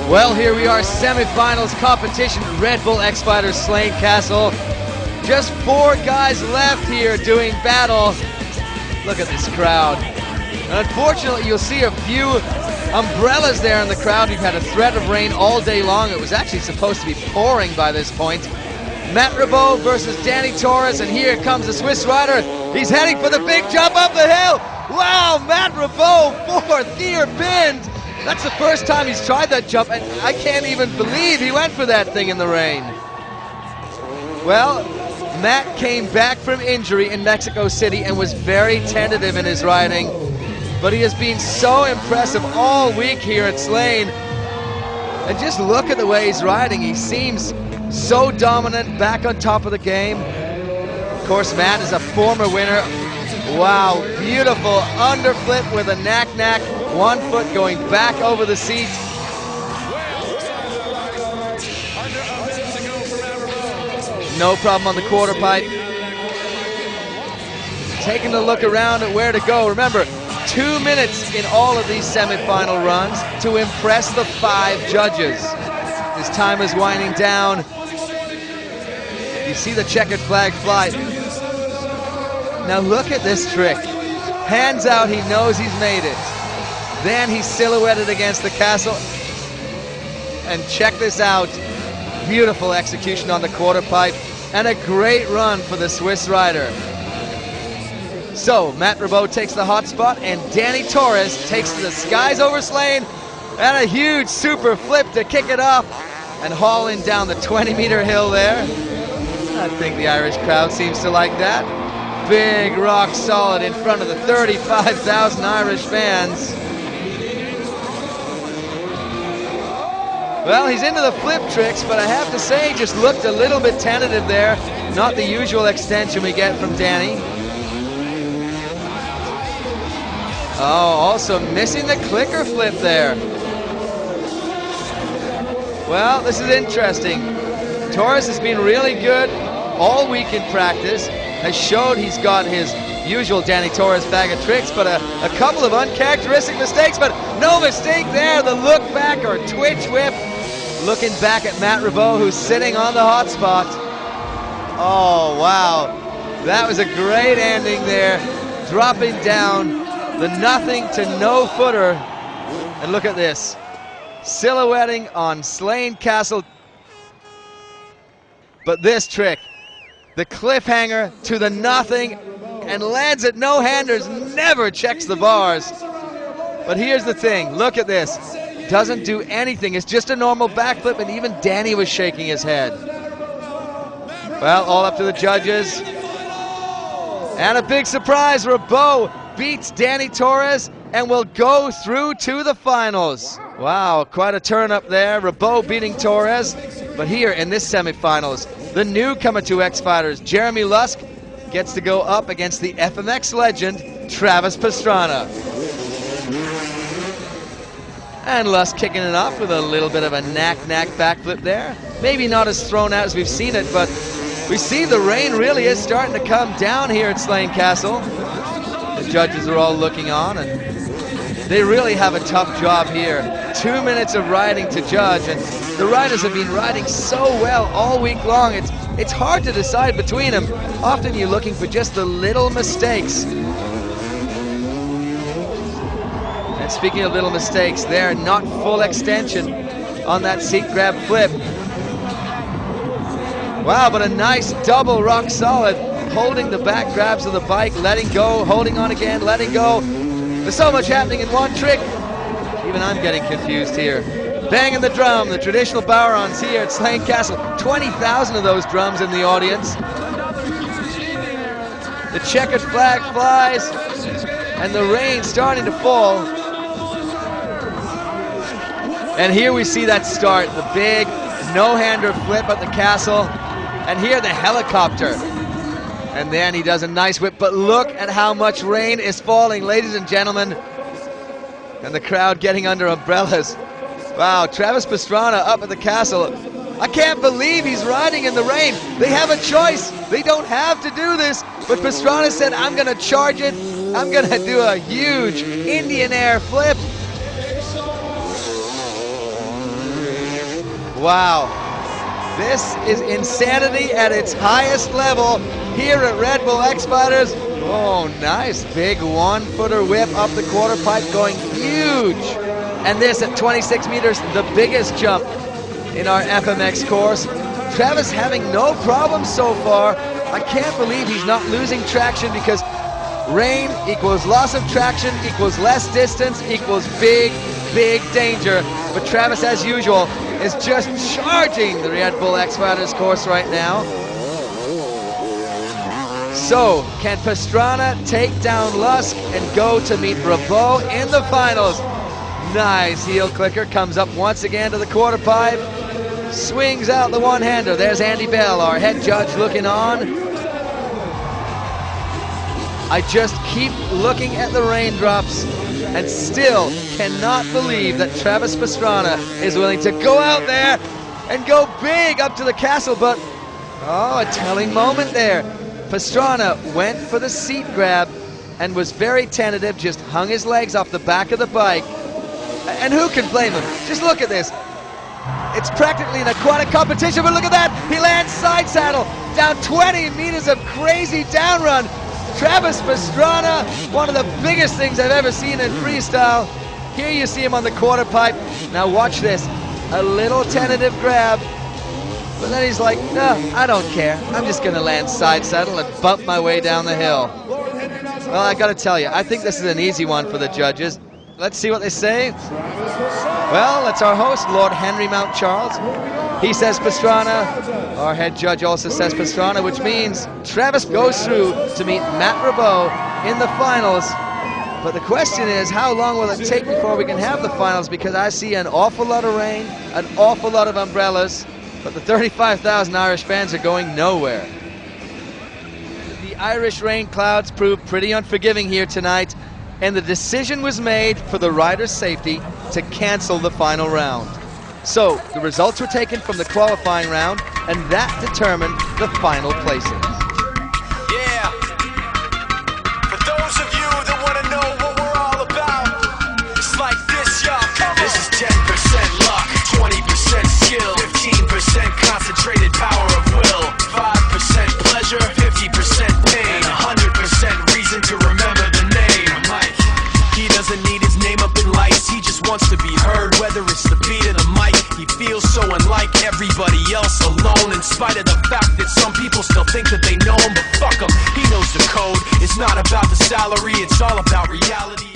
Well, here we are, semifinals competition, Red Bull X-Fighters Slane Castle. Just 4 guys left here doing battle. Look at this crowd. And unfortunately, you'll see a few umbrellas there in the crowd. We've had a threat of rain all day long. It was actually supposed to be pouring by this point. Matt Ribot versus Danny Torres, and here comes the Swiss rider. He's heading for the big jump up the hill. Wow, Matt Ribot, 4th gear pinned. That's the first time he's tried that jump, and I can't even believe he went for that thing in the rain. Well, Matt came back from injury in Mexico City and was very tentative in his riding, but he has been so impressive all week here at Slane. And just look at the way he's riding. He seems so dominant, back on top of the game. Of course, Matt is a former winner. Wow, beautiful underflip with a knack-knack. 1 foot going back over the seat. No problem on the quarter pipe. Taking a look around at where to go. Remember, 2 minutes in all of these semifinal runs to impress the 5 judges. His time is winding down. You see the checkered flag fly. Now look at this trick. Hands out, he knows he's made it. Then he's silhouetted against the castle. And check this out. Beautiful execution on the quarter pipe. And a great run for the Swiss rider. So, Matt Ribot takes the hot spot, and Danny Torres takes to the skies over Slane. And a huge super flip to kick it off and hauling down the 20-meter hill there. I think the Irish crowd seems to like that. Big rock solid in front of the 35,000 Irish fans. Well, he's into the flip tricks, but I have to say, just looked a little bit tentative there. Not the usual extension we get from Danny. Oh, also missing the clicker flip there. Well, this is interesting. Torres has been really good all week in practice. Has showed he's got his usual Danny Torres bag of tricks, but a couple of uncharacteristic mistakes, but no mistake there. The look back or twitch whip. Looking back at Matt Ribot, who's sitting on the hot spot. Oh, wow. That was a great ending there. Dropping down the nothing to no footer. And look at this. Silhouetting on Slane Castle. But this trick, the cliffhanger to the nothing, and lands it no-handers, never checks the bars. But here's the thing, look at this. Doesn't do anything, it's just a normal backflip, and even Danny was shaking his head. Well, all up to the judges. And a big surprise, Ribot beats Danny Torres and will go through to the finals. Wow, quite a turn up there. Ribot beating Torres. But here in this semifinals, the newcomer to X-Fighters, Jeremy Lusk, gets to go up against the FMX legend, Travis Pastrana. And Lusk kicking it off with a little bit of a knack-knack backflip there. Maybe not as thrown out as we've seen it, but we see the rain really is starting to come down here at Slane Castle. The judges are all looking on, and they really have a tough job here. 2 minutes of riding to judge, and the riders have been riding so well all week long. It's hard to decide between them. Often you're looking for just the little mistakes. And speaking of little mistakes, they're not full extension on that seat grab flip. Wow, but a nice double rock solid, holding the back grabs of the bike, letting go, holding on again, letting go. There's so much happening in one trick. Even I'm getting confused here. Banging the drum, the traditional Bowerons here at Slane Castle. 20,000 of those drums in the audience. The checkered flag flies, and the rain starting to fall. And here we see that start, the big no-hander flip at the castle. And here the helicopter. And then he does a nice whip, but look at how much rain is falling, ladies and gentlemen. And the crowd getting under umbrellas. Wow, Travis Pastrana up at the castle. I can't believe he's riding in the rain. They have a choice. They don't have to do this, but Pastrana said, I'm gonna charge it. I'm gonna do a huge Indian air flip. Wow. This is insanity at its highest level here at Red Bull X-Fighters. Oh, nice big one-footer whip up the quarter pipe, going huge. And this at 26 meters, the biggest jump in our FMX course. Travis having no problems so far. I can't believe he's not losing traction, because rain equals loss of traction equals less distance equals big, big danger. But Travis, as usual, is just charging the Red Bull X-Fighters course right now. So, can Pastrana take down Lusk and go to meet Rabot in the finals? Nice heel clicker, comes up once again to the quarter pipe, swings out the one-hander. There's Andy Bell, our head judge, looking on. I just keep looking at the raindrops and still cannot believe that Travis Pastrana is willing to go out there and go big up to the castle, but oh, a telling moment there. Pastrana went for the seat grab and was very tentative, just hung his legs off the back of the bike. And who can blame him? Just look at this. It's practically an aquatic competition, but look at that. He lands side saddle down 20 meters of crazy down run. Travis Pastrana, one of the biggest things I've ever seen in freestyle. Here you see him on the quarter pipe. Now watch this. A little tentative grab. But then he's like, no, I don't care. I'm just going to land side saddle and bump my way down the hill. Well, I got to tell you, I think this is an easy one for the judges. Let's see what they say. Well, it's our host, Lord Henry Mount Charles. He says Pastrana. Our head judge also says Pastrana, which means Travis goes through to meet Matt Rabot in the finals. But the question is, how long will it take before we can have the finals? Because I see an awful lot of rain, an awful lot of umbrellas, but the 35,000 Irish fans are going nowhere. The Irish rain clouds proved pretty unforgiving here tonight, and the decision was made for the riders' safety to cancel the final round. So the results were taken from the qualifying round, and that determined the final placings. Yeah. For those of you that want to know what we're all about, it's like this, y'all. This is 10% luck, 20% skill, 15% concentrated power of will, 5% pleasure, 50% pain, 100% reason to remember the name. He doesn't need his name up in lights, he just wants to be heard, whether it's the beat of the mic. He feels so unlike everybody else, alone, in spite of the fact that some people still think that they know him, but fuck him, he knows the code. It's not about the salary, it's all about reality.